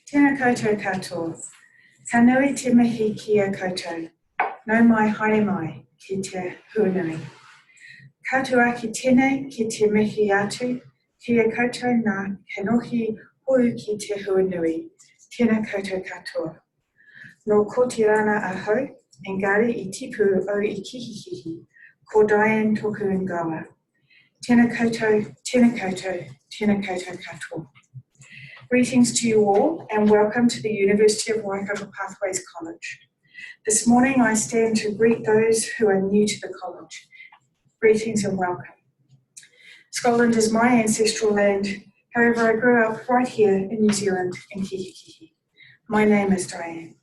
Tēnā koutou katoa. Ka nui te mihi ki a koutou. Nau mai haere mai ki te huanui. Katoa ki tēnei ki te mihi atu. Ki a koutou nā kanohi hou ki te huanui. Tēnā koutou katoa. No ko te rana ahau, engari I tipu o I kihihihi. Ko Diane toku ingawa. Tēnā koutou, tēnā koutou, tēnā koutou katoa. Greetings to you all and welcome to the University of Waikato Pathways College. This morning I stand to greet those who are new to the college. Greetings and welcome. Scotland is my ancestral land, however I grew up right here in New Zealand in Kihikihi. My name is Diane.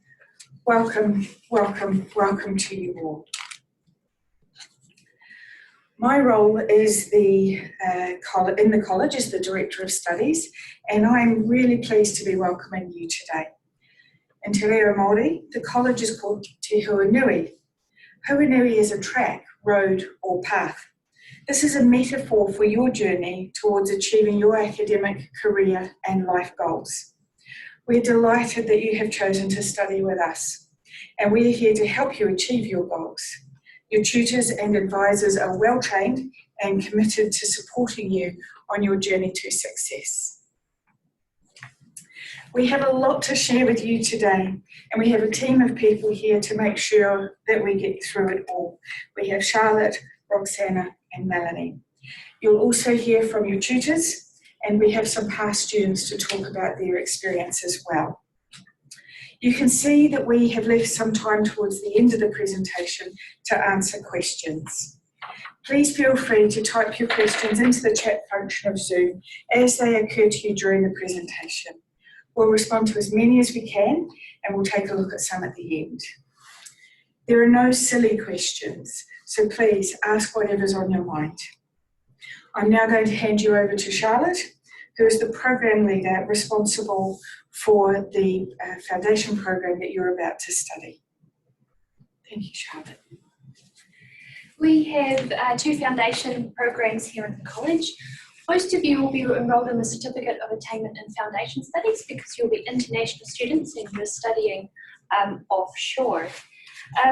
Welcome, welcome, welcome to you all. My role is in the college as the Director of Studies, and I'm really pleased to be welcoming you today. In Te Reo Māori, the college is called Te Huanui. Huanui is a track, road or path. This is a metaphor for your journey towards achieving your academic, career and life goals. We're delighted that you have chosen to study with us, and we are here to help you achieve your goals. Your tutors and advisors are well trained and committed to supporting you on your journey to success. We have a lot to share with you today, and we have a team of people here to make sure that we get through it all. We have Charlotte, Roxana and Melanie. You'll also hear from your tutors, and we have some past students to talk about their experience as well. You can see that we have left some time towards the end of the presentation to answer questions. Please feel free to type your questions into the chat function of Zoom as they occur to you during the presentation. We'll respond to as many as we can, and we'll take a look at some at the end. There are no silly questions, so please ask whatever's on your mind. I'm now going to hand you over to Charlotte, who is the program leader responsible for the foundation program that you're about to study. Thank you, Charlotte. We have two foundation programs here at the college. Most of you will be enrolled in the Certificate of Attainment in Foundation Studies because you'll be international students and you're studying offshore.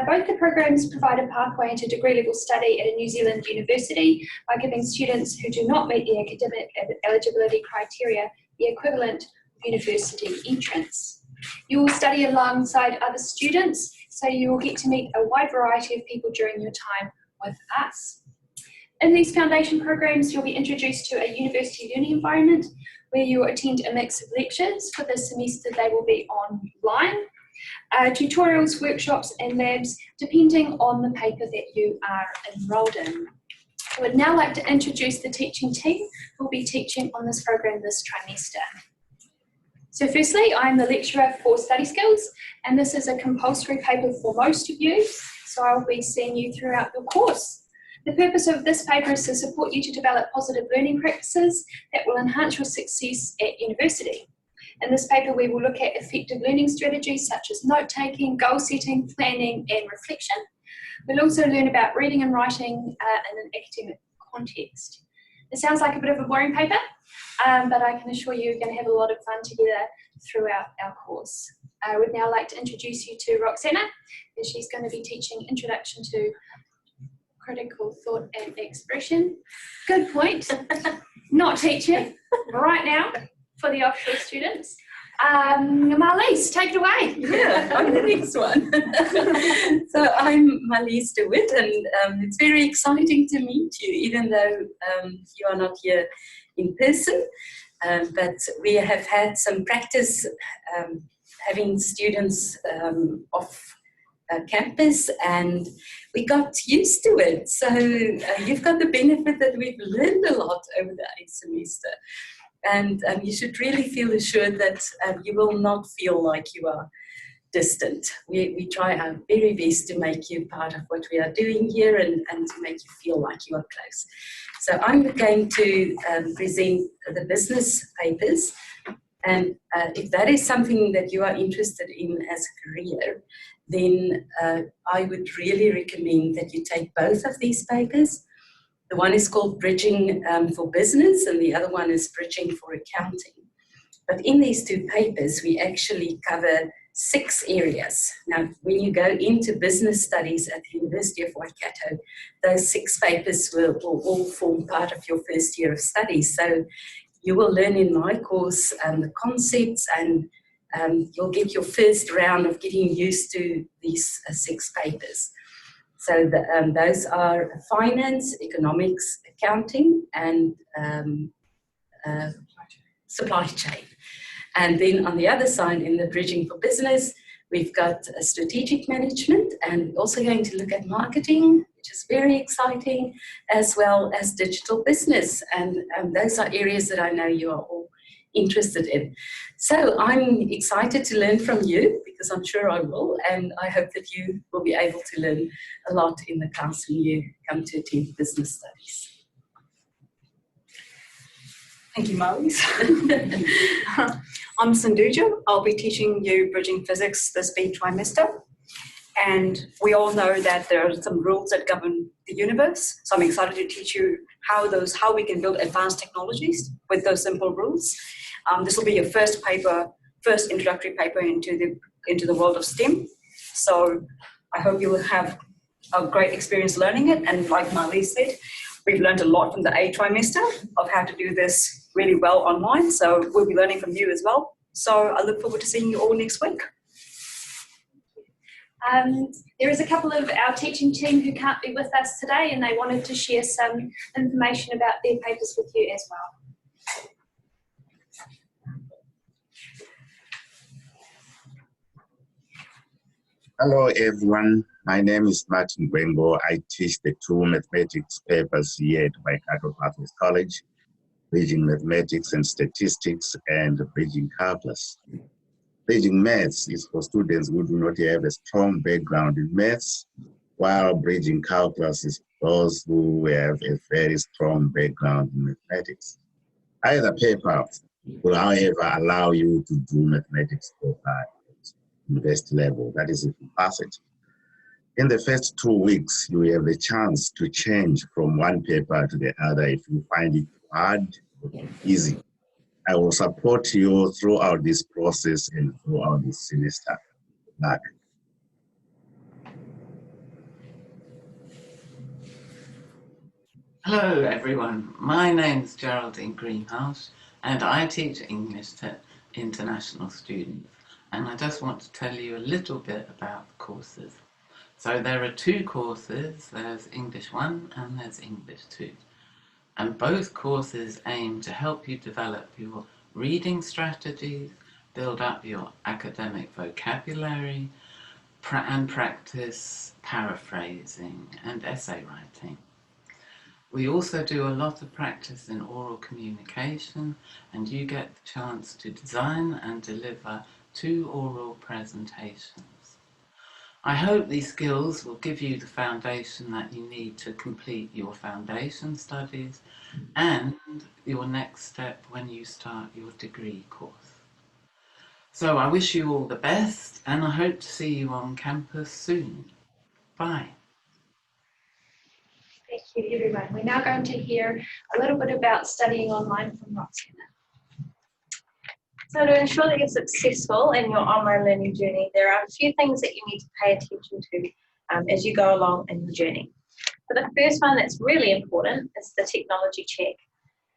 Both the programs provide a pathway into degree level study at a New Zealand university by giving students who do not meet the academic eligibility criteria the equivalent of university entrance. You will study alongside other students, so you will get to meet a wide variety of people during your time with us. In these foundation programs, you'll be introduced to a university learning environment where you will attend a mix of lectures. For this semester, they will be online. Tutorials, workshops and labs depending on the paper that you are enrolled in. I would now like to introduce the teaching team who will be teaching on this program this trimester. So firstly, I'm the lecturer for study skills, and this is a compulsory paper for most of you, so I'll be seeing you throughout your course. The purpose of this paper is to support you to develop positive learning practices that will enhance your success at university. In this paper, we will look at effective learning strategies such as note-taking, goal-setting, planning, and reflection. We'll also learn about reading and writing in an academic context. It sounds like a bit of a boring paper, but I can assure you you're going to have a lot of fun together throughout our course. I would now like to introduce you to Roxana, and she's going to be teaching Introduction to Critical Thought and Expression. Good point. Not teaching right now for the offshore students. Marlies, take it away. Yeah, I'm the next one. So I'm Marlies de Wit, and it's very exciting to meet you, even though you are not here in person. But we have had some practice having students off campus, and we got used to it. So you've got the benefit that we've learned a lot over the 8th semester. And you should really feel assured that you will not feel like you are distant. We try our very best to make you part of what we are doing here and to make you feel like you are close. So I'm going to present the business papers. And if that is something that you are interested in as a career, then I would really recommend that you take both of these papers. The one is called Bridging for Business, and the other one is Bridging for Accounting. But in these 2 papers, we actually cover 6 areas. Now, when you go into business studies at the University of Waikato, those 6 papers will all form part of your first year of studies. So you will learn in my course the concepts, and you'll get your first round of getting used to these 6 papers. So those are finance, economics, accounting, and supply chain. And then on the other side, in the Bridging for Business, we've got strategic management, and we're also going to look at marketing, which is very exciting, as well as digital business. And those are areas that I know you are all interested in. So I'm excited to learn from you, because I'm sure I will, and I hope that you will be able to learn a lot in the class when you come to attend business studies. Thank you, Marlies. I'm Sindhuja. I'll be teaching you Bridging Physics this trimester. And we all know that there are some rules that govern the universe. So I'm excited to teach you how we can build advanced technologies with those simple rules. This will be your first introductory paper into the world of STEM. So I hope you will have a great experience learning it. And like Marlies said, we've learned a lot from the trimester of how to do this really well online. So we'll be learning from you as well. So I look forward to seeing you all next week. There is a couple of our teaching team who can't be with us today, and they wanted to share some information about their papers with you as well. Hello everyone, my name is Martin Gwengo. I teach the 2 mathematics papers here at Waikato Pathways College, Bridging Mathematics and Statistics and Bridging Calculus. Bridging Maths is for students who do not have a strong background in maths, while Bridging Calculus is for those who have a very strong background in mathematics. Either paper will, however, allow you to do mathematics at university level, that is if you pass it. In the first 2 weeks, you have the chance to change from one paper to the other if you find it hard or easy. I will support you throughout this process and throughout this semester. Good luck. Hello everyone, my name is Geraldine Greenhouse and I teach English to international students, and I just want to tell you a little bit about the courses. So there are 2 courses, there's English 1 and there's English 2. And both courses aim to help you develop your reading strategies, build up your academic vocabulary, and practice paraphrasing and essay writing. We also do a lot of practice in oral communication, and you get the chance to design and deliver 2 oral presentations. I hope these skills will give you the foundation that you need to complete your foundation studies and your next step when you start your degree course. So I wish you all the best, and I hope to see you on campus soon. Bye. Thank you, everyone. We're now going to hear a little bit about studying online from Roxana. So to ensure that you're successful in your online learning journey, there are a few things that you need to pay attention to as you go along in your journey. But the first one that's really important is the technology check.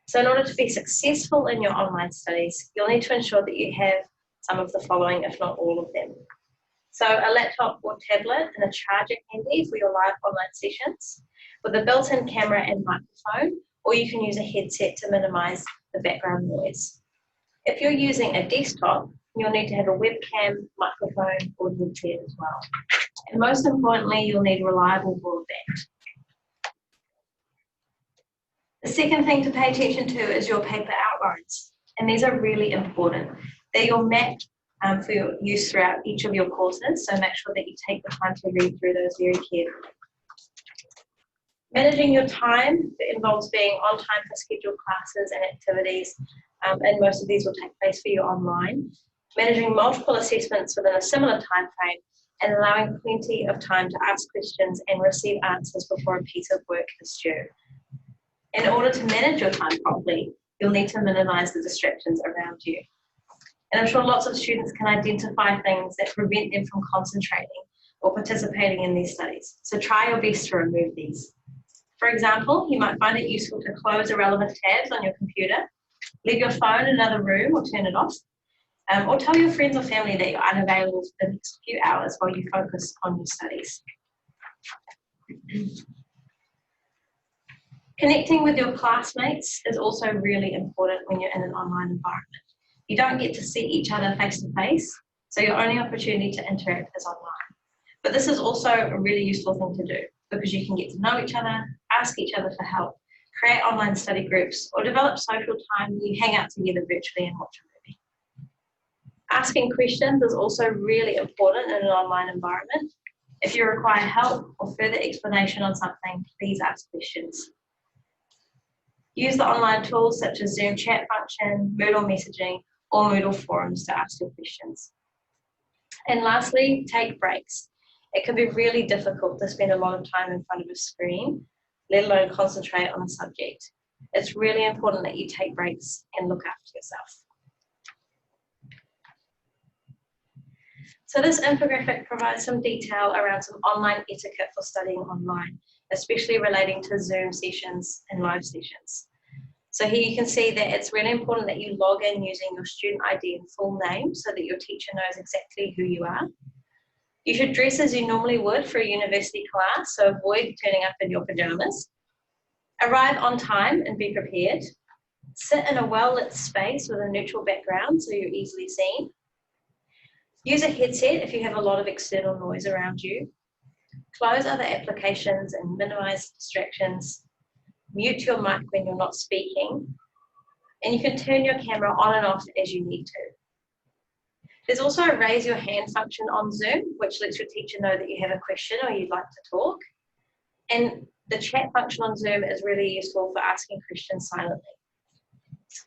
So in order to be successful in your online studies, you'll need to ensure that you have some of the following, if not all of them. So a laptop or tablet and a charger handy for your live online sessions, with a built-in camera and microphone, or you can use a headset to minimize the background noise. If you're using a desktop, you'll need to have a webcam, microphone, or headset as well. And most importantly, you'll need reliable broadband. The second thing to pay attention to is your paper outlines, and these are really important. They're your map for your use throughout each of your courses, so make sure that you take the time to read through those very carefully. Managing your time involves being on time for scheduled classes and activities, and most of these will take place for you online. Managing multiple assessments within a similar time frame and allowing plenty of time to ask questions and receive answers before a piece of work is due. In order to manage your time properly, you'll need to minimize the distractions around you. And I'm sure lots of students can identify things that prevent them from concentrating or participating in their studies. So try your best to remove these. For example, you might find it useful to close irrelevant tabs on your computer, leave your phone in another room or turn it off, or tell your friends or family that you're unavailable for the next few hours while you focus on your studies. Connecting with your classmates is also really important when you're in an online environment. You don't get to see each other face to face, so your only opportunity to interact is online. But this is also a really useful thing to do because you can get to know each other, ask each other for help, create online study groups, or develop social time where you hang out together virtually and watch a movie. Asking questions is also really important in an online environment. If you require help or further explanation on something, please ask questions. Use the online tools such as Zoom chat function, Moodle messaging, or Moodle forums to ask your questions. And lastly, take breaks. It can be really difficult to spend a lot of time in front of a screen, let alone concentrate on a subject. It's really important that you take breaks and look after yourself. So this infographic provides some detail around some online etiquette for studying online, especially relating to Zoom sessions and live sessions. So here you can see that it's really important that you log in using your student ID and full name so that your teacher knows exactly who you are. You should dress as you normally would for a university class, so avoid turning up in your pajamas. Arrive on time and be prepared. Sit in a well-lit space with a neutral background so you're easily seen. Use a headset if you have a lot of external noise around you. Close other applications and minimize distractions. Mute your mic when you're not speaking. And you can turn your camera on and off as you need to. There's also a raise your hand function on Zoom, which lets your teacher know that you have a question or you'd like to talk. And the chat function on Zoom is really useful for asking questions silently.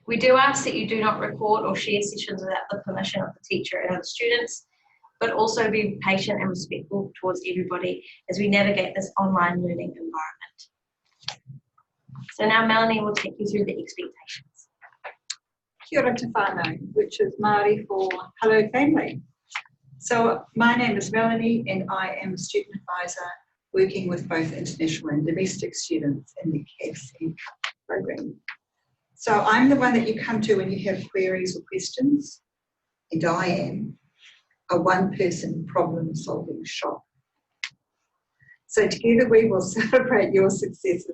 We do ask that you do not record or share sessions without the permission of the teacher and other students, but also be patient and respectful towards everybody as we navigate this online learning environment. So now Melanie will take you through the expectations. Kia ora te whānau, which is Māori for hello family. So my name is Melanie and I am a student advisor working with both international and domestic students in the CAFC program. So I'm the one that you come to when you have queries or questions, and I am a one-person problem-solving shop. So together we will celebrate your successes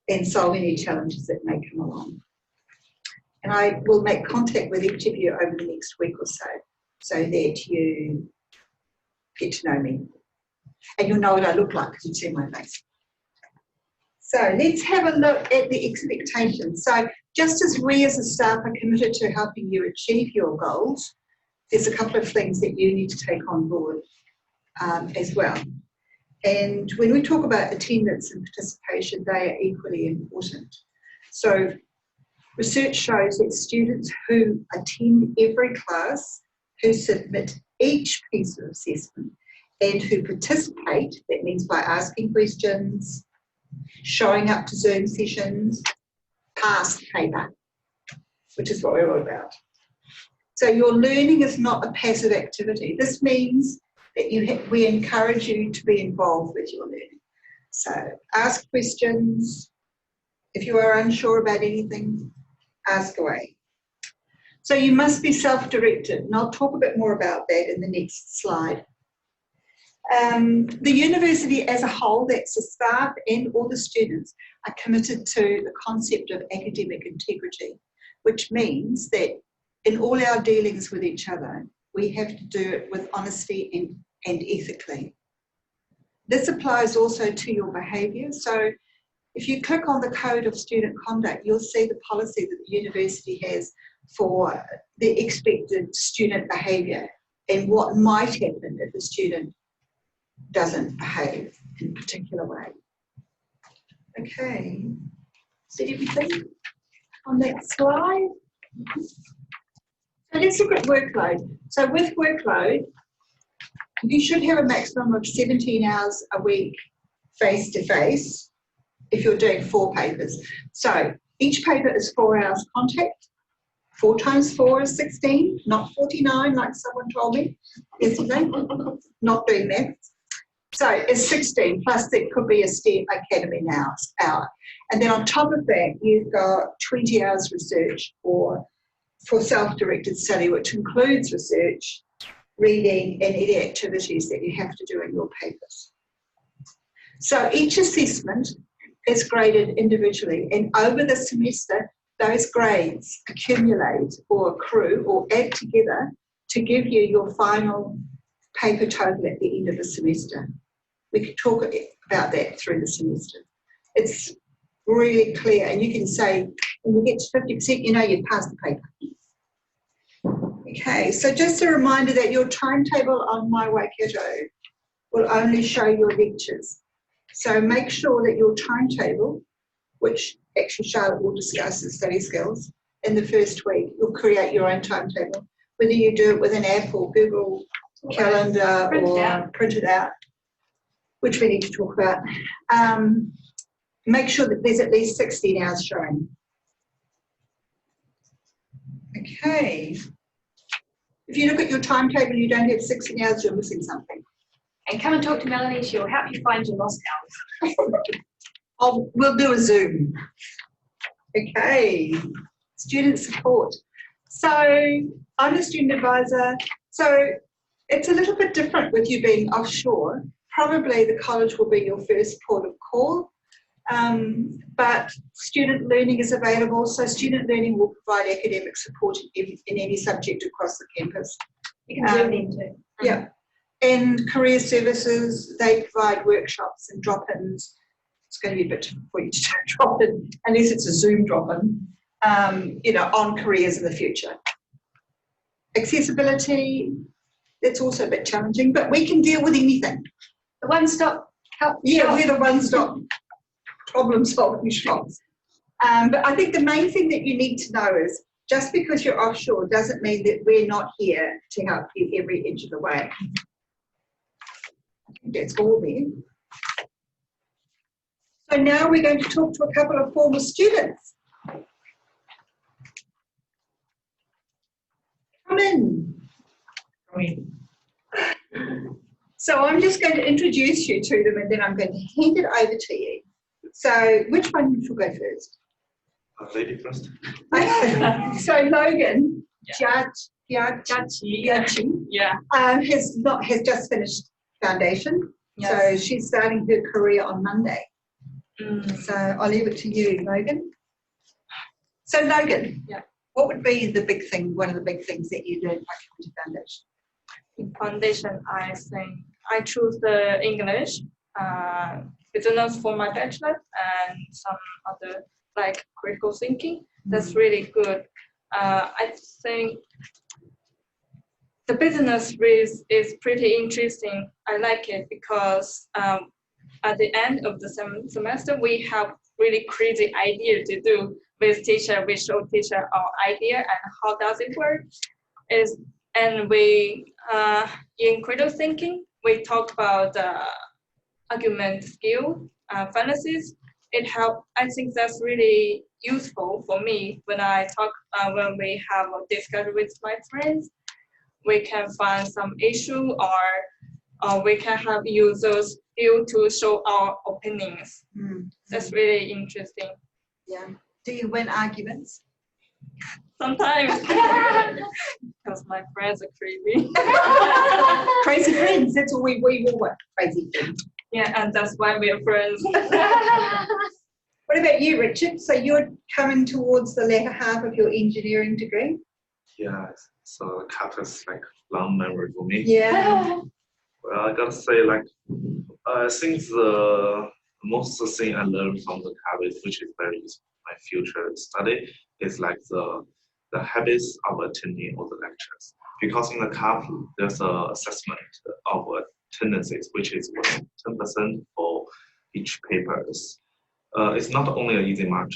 and solve any challenges that may come along. And I will make contact with each of you over the next week or so that you get to know me. And you'll know what I look like because you've seen my face. So let's have a look at the expectations. So just as we as a staff are committed to helping you achieve your goals, there's a couple of things that you need to take on board as well. And when we talk about attendance and participation, they are equally important. So research shows that students who attend every class, who submit each piece of assessment, and who participate, that means by asking questions, showing up to Zoom sessions, pass the paper, which is what we're all about. So your learning is not a passive activity. This means that we encourage you to be involved with your learning. So ask questions. If you are unsure about anything, ask away. So you must be self-directed, and I'll talk a bit more about that in the next slide. The university as a whole, that's the staff and all the students, are committed to the concept of academic integrity, which means that in all our dealings with each other, we have to do it with honesty and ethically. This applies also to your behaviour. So if you click on the Code of Student Conduct, you'll see the policy that the university has for the expected student behaviour and what might happen if a student doesn't behave in a particular way. Okay, is that everything on that slide? So let's look at workload. So with workload, you should have a maximum of 17 hours a week face-to-face if you're doing 4 papers. So each paper is 4 hours contact, 4 times 4 is 16, not 49 like someone told me yesterday. Not doing that. So it's 16, plus there could be a STEM Academy now hour. And then on top of that, you've got 20 hours research for self-directed study, which includes research, reading, and any activities that you have to do in your papers. So each assessment is graded individually, and over the semester, those grades accumulate or accrue or add together to give you your final paper total at the end of the semester. We could talk about that through the semester. It's really clear, and you can say when you get to 50%, you know you've passed the paper. Okay, so just a reminder that your timetable on My Waikato will only show your lectures. So make sure that your timetable, which actually Charlotte will discuss in study skills in the first week, you'll create your own timetable, whether you do it with an app or Google Calendar or print it out, which we need to talk about. Make sure that there's at least 16 hours showing. Okay. If you look at your timetable and you don't have 16 hours, you're missing something. And come and talk to Melanie, she'll help you find your lost hours. We'll do a Zoom. Okay, student support. So I'm a student advisor. So it's a little bit different with you being offshore. Probably the college will be your first port of call, but student learning is available. So student learning will provide academic support in any subject across the campus. You can Zoom in too. Yeah. And career services, they provide workshops and drop-ins. It's going to be a bit difficult for you to do a drop-in, unless it's a Zoom drop-in, on careers in the future. Accessibility, that's also a bit challenging, but we can deal with anything. The one-stop help. Yeah, we're the one-stop problem-solving shops. But I think the main thing that you need to know is just because you're offshore doesn't mean that we're not here to help you every inch of the way. I think that's all there. So now we're going to talk to a couple of former students. Come in. So I'm just going to introduce you to them and then I'm going to hand it over to you. So which one should go first? Lady first. So Logan, Yeah. has just finished foundation. Yes. So she's starting her career on Monday. So I'll leave it to you, Logan. So Logan, Yeah. what would be the big thing, one of the big things that you learned by coming to foundation? In foundation, I think I choose the English business for my bachelor and some other like critical thinking. That's really good. I think the business is pretty interesting. I like it because at the end of the semester, we have really crazy idea to do with teacher. We show teacher our idea and how does it work. And we in critical thinking, we talk about argument skill, fallacies. I think that's really useful for me when I talk when we have a discussion with my friends. We can find some issue or we can have users skill to show our opinions. That's really interesting. Yeah. Do you win arguments? Sometimes, because my friends are crazy. Crazy friends, that's all we all want, crazy friends. Yeah, and that's why we are friends. What about you, Richard? So you're coming towards the latter half of your engineering degree? Yeah, so cat is like long memory for me. Yeah. Well, I gotta say, like, I think the most thing I learned from the habit, which is very useful for my future study, is like the habits of attending all the lectures. Because in the CAP, there's an assessment of tendencies, which is worth 10% for each papers. It's not only an easy mark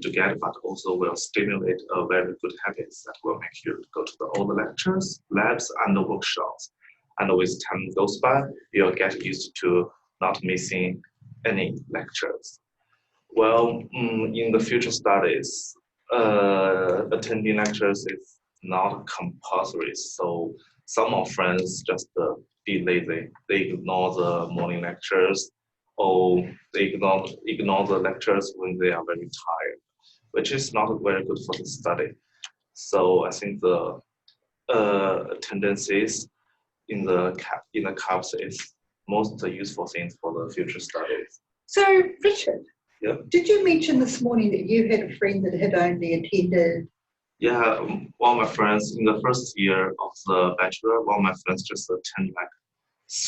to get, but also will stimulate a very good habits that will make you go to all the lectures, labs, and the workshops. And with time goes by, you'll get used to not missing any lectures. Well, in the future studies, attending lectures is not compulsory. So some of friends just be lazy. They ignore the morning lectures, or they ignore the lectures when they are very tired, which is not very good for the study. So I think the attendances in the CAPS is most useful things for the future studies. So, Richard, Yeah. did you mention this morning that you had a friend that had only attended? Yeah, one of my friends in the first year of the bachelor, one of my friends just attend like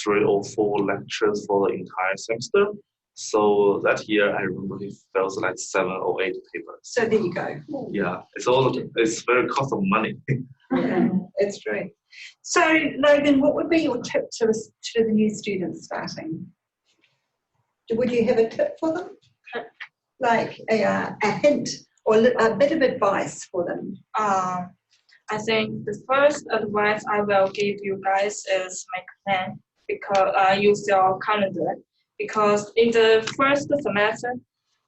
3 or 4 lectures for the entire semester. So that year, I remember he fails like 7 or 8 papers. So there you go. Yeah, it's very cost of money. Yeah, that's true. So, Logan, what would be your tip to the new students starting? Would you have a tip for them? Like a hint or a bit of advice for them? I think the first advice I will give you guys is make a plan, because use your calendar, because in the first semester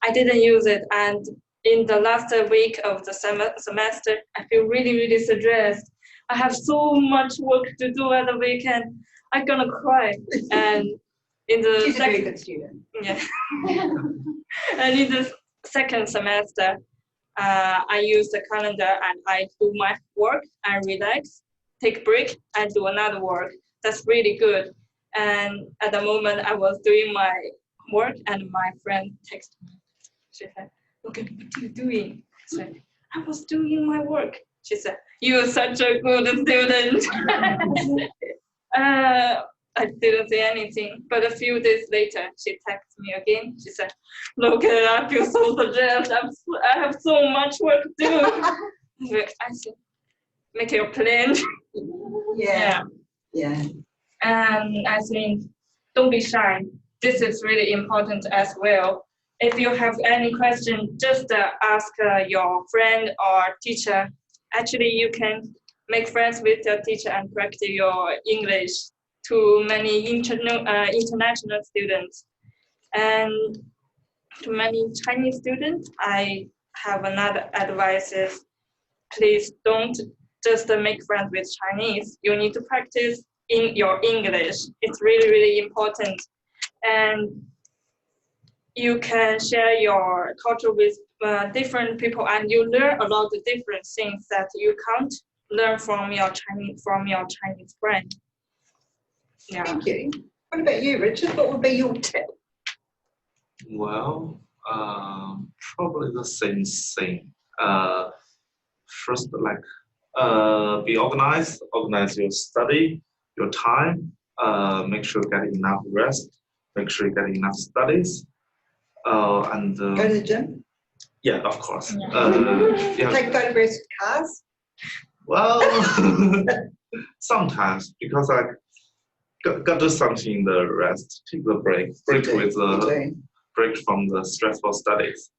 I didn't use it, and in the last week of the semester I feel really stressed. I have so much work to do at the weekend. I'm gonna cry. And in the She's a very good student. yeah. And in the second semester, I use the calendar and I do my work and relax, take break and do another work. That's really good. And at the moment I was doing my work and my friend texted me. She said, "Okay, what are you doing?" I said, "I was doing my work." She said, "You're such a good student." I didn't say anything, but a few days later, she texted me again. She said, "Look, I feel so stressed. I have so much work to do." I said, "Make your plan." Yeah. And I think, don't be shy. This is really important as well. If you have any question, just ask your friend or teacher. Actually, you can make friends with your teacher and practice your English to many international students. And to many Chinese students, I have another advice is, please don't just make friends with Chinese. You need to practice in your English. It's really important. And you can share your culture with different people, and you learn a lot of different things that you can't learn from your Chinese friend. Yeah. Thank you. What about you, Richard? What would be your tip? Well, probably the same thing. First, be organized. Organize your study, your time. Make sure you get enough rest. Make sure you get enough studies. And Go to the gym? yeah, of course. Take photographs of cars? Well, sometimes, because I got to do something in the rest. Take the break from the stressful studies.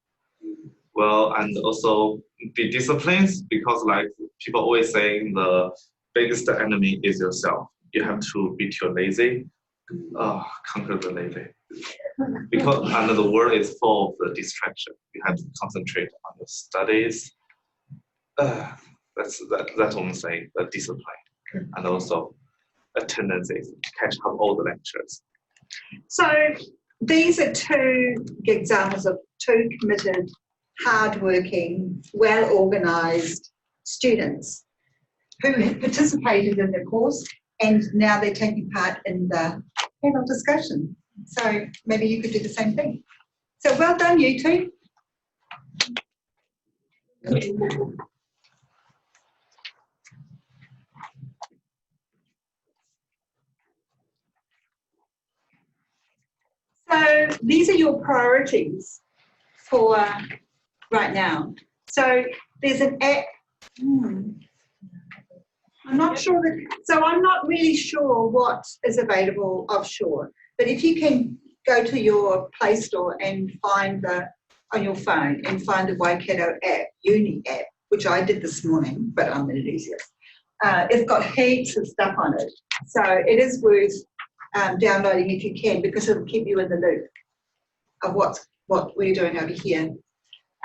Well, and also be disciplined, because like people always say, the biggest enemy is yourself. You have to beat your lazy, conquer the lazy. Because the world is full of the distraction. You have to concentrate on your studies. That's what I'm saying, the discipline. And also attendances, catch up all the lectures. So these are 2 examples of 2 committed, hardworking, well-organised students who have participated in the course, and now they're taking part in the panel discussion. So maybe you could do the same thing. So well done, you 2. So these are your priorities for right now. So there's an app. I'm not sure I'm not really sure what is available offshore. But if you can go to your Play Store and find on your phone and find the Waikato app, Uni app, which I did this morning, but I'm an enthusiast. It's got heaps of stuff on it. So it is worth downloading if you can, because it'll keep you in the loop of what we're doing over here.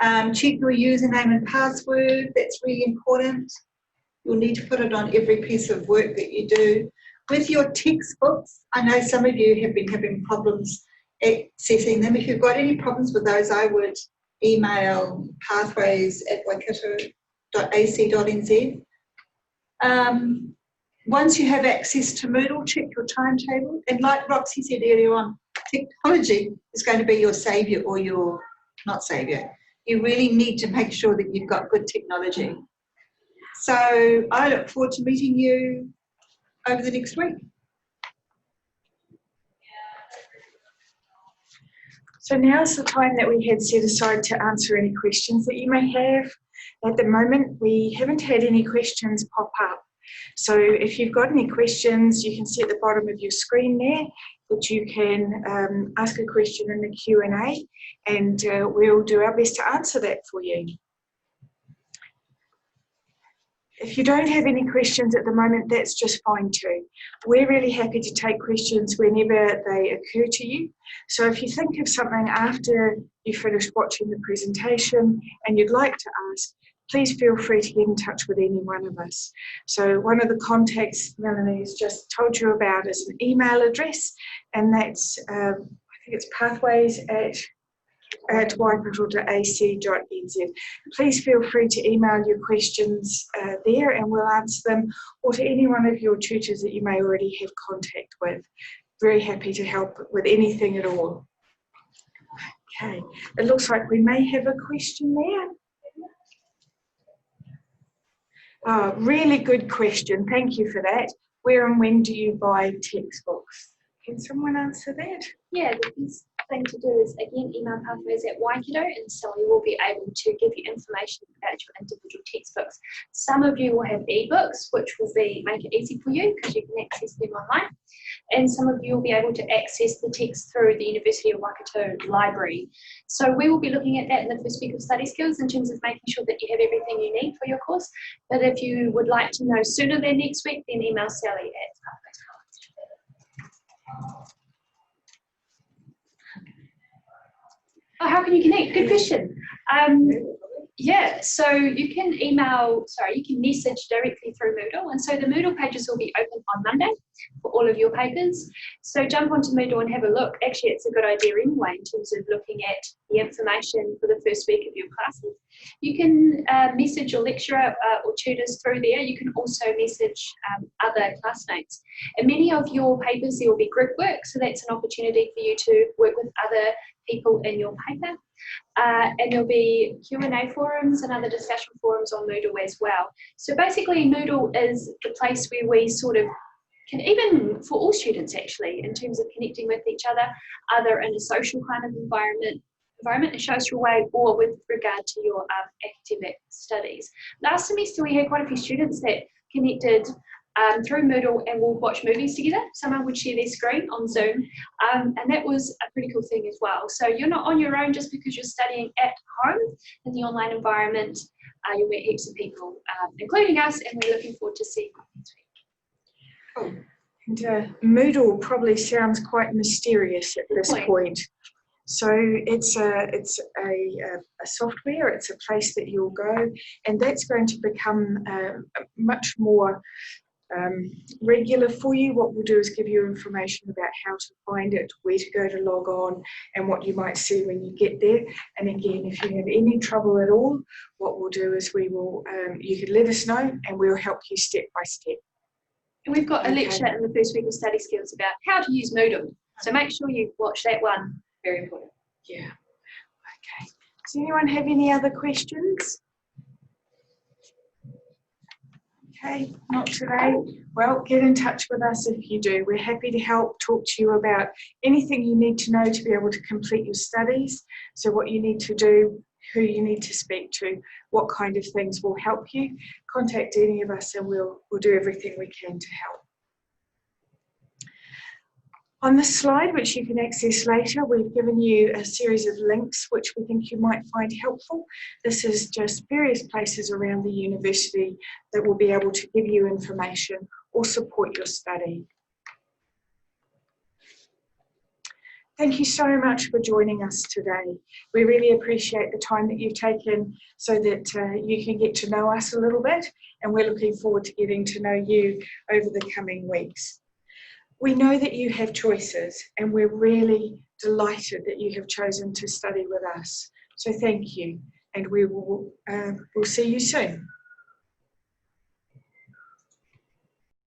Check your username and password, that's really important. You'll need to put it on every piece of work that you do. With your textbooks, I know some of you have been having problems accessing them. If you've got any problems with those, I would email pathways@waikato.ac.nz. Once you have access to Moodle, check your timetable. And like Roxy said earlier on, technology is going to be your saviour or your not saviour. You really need to make sure that you've got good technology. So I look forward to meeting you over the next week. So now's the time that we had set aside to answer any questions that you may have. At the moment, we haven't had any questions pop up. So if you've got any questions, you can see at the bottom of your screen there that you can ask a question in the Q&A, and we'll do our best to answer that for you. If you don't have any questions at the moment, that's just fine too. We're really happy to take questions whenever they occur to you. So if you think of something after you finished watching the presentation and you'd like to ask, please feel free to get in touch with any one of us. So one of the contacts Melanie's just told you about is an email address, and that's, I think it's pathways@waikato.ac.nz. Please feel free to email your questions there and we'll answer them, or to any one of your tutors that you may already have contact with. Very happy to help with anything at all. Okay, it looks like we may have a question there. Oh, really good question. Thank you for that. Where and when do you buy textbooks? Can someone answer that? Yeah, the best thing to do is, again, email pathways@waikato, and Sally will be able to give you information about your individual textbooks. Some of you will have ebooks, which will make it easy for you because you can access them online. And some of you will be able to access the text through the University of Waikato library. So we will be looking at that in the first week of study skills in terms of making sure that you have everything you need for your course. But if you would like to know sooner than next week, then email Sally at Pathways College. Oh, how can you connect? Good question. Yeah, so you can message directly through Moodle. And so the Moodle pages will be open on Monday for all of your papers. So jump onto Moodle and have a look. Actually, it's a good idea anyway in terms of looking at the information for the first week of your classes. You can message your lecturer or tutors through there. You can also message other classmates. In many of your papers, there will be group work. So that's an opportunity for you to work with other people in your paper. And there'll be Q&A forums and other discussion forums on Moodle as well. So basically Moodle is the place where we sort of can, even for all students actually, in terms of connecting with each other, either in a social kind of environment, a social way, or with regard to your academic studies. Last semester we had quite a few students that connected through Moodle and we'll watch movies together. Someone would share their screen on Zoom, and that was a pretty cool thing as well. So you're not on your own just because you're studying at home in the online environment. You'll meet heaps of people, including us, and we're looking forward to seeing you next week. Cool. And Moodle probably sounds quite mysterious at this point. So it's a software, it's a place that you'll go, and that's going to become much more regular for you. What we'll do is give you information about how to find it, where to go to log on, and what you might see when you get there. And again, if you have any trouble at all, what we'll do is we will, you can let us know and we'll help you step by step. And we've got a lecture in the first week of study skills about how to use Moodle. So make sure you watch that one. Very important. Yeah. Okay. Does anyone have any other questions? Okay, not today. Well, get in touch with us if you do. We're happy to help, talk to you about anything you need to know to be able to complete your studies. So what you need to do, who you need to speak to, what kind of things will help you. Contact any of us and we'll do everything we can to help. On this slide, which you can access later, we've given you a series of links which we think you might find helpful. This is just various places around the university that will be able to give you information or support your study. Thank you so much for joining us today. We really appreciate the time that you've taken so that you can get to know us a little bit, and we're looking forward to getting to know you over the coming weeks. We know that you have choices, and we're really delighted that you have chosen to study with us. So thank you, and we'll see you soon.